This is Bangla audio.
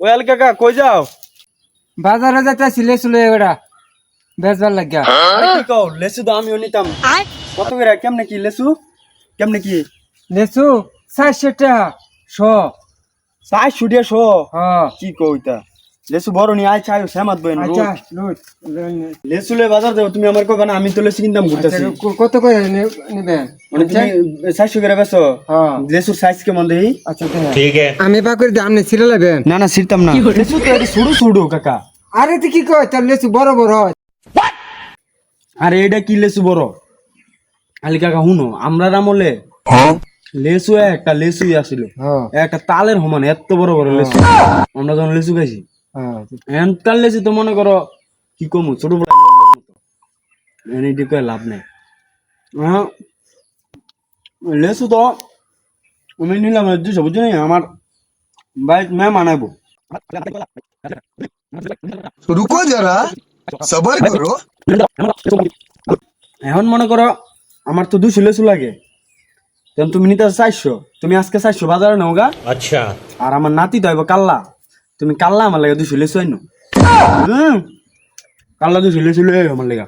ওয়াল কাকা কই যাও? বাজারে যাইতেছি লেচু লয়ে ওটা বেচবার লাগিয়া। আরে কি কও, লেসু তো আমিও নিতাম। কত করে কেমনে কি লেসু? কেমনে কি? লেচু 400 টাকা শ। 400 টাকা শো? হ্যাঁ কি কও এটা? লেসু বড় নি আই চাই সেমাত বইন আচ্ছা রোজ। লুট। লেসু লয়ে বাজার যাও, তুমি আমার কইবা না আমি তো লেসু কিনতাম ঘুরতেছি। কত করে নিবেন? মানে তুমি 400 করে বেচো? হ্যাঁ লেসুর সাইজ কেমন দেই? আচ্ছা ঠিক আছে আমি বাকুর দাম নে ছিড়ে লবেন। না না ছিড়তাম না। লেসু তো এটা ছুড়ু ছুড়ু কাকা। আরে তুই কি কয় তার লেচু বড় বড় হয়। আরে এটা কি লেসু বড়? আলি কাকা হুনো আমরা আমলে লেসু একটা লেসুই আসিল, হ্যাঁ একটা তালের সমান এত বড় বড় লেসু। আমরা যখন লেসু খাইছি হ্যাঁ এনকার লেসু তো মনে করো কি কমু ছোট বড় এনে দিকে লাভ নেই। হ্যাঁ, লেসু তো আমি নিলাম 200 বুঝছো নি আমার বাইক मैं মানাইবো। रुको जरा सबर करो। এখন মনে করো আমার তো 200 লেসু লাগে, তখন তুমি নিতে 400, তুমি আজকে 400 বাজারে নাও গা। अच्छा আর আমার নাতি তো আইব কাল্লা, তুমি কাল্লা আমার লাগে 200 লেসু আইনো। কাল্লা 200 লেসু লই আমার লাগা।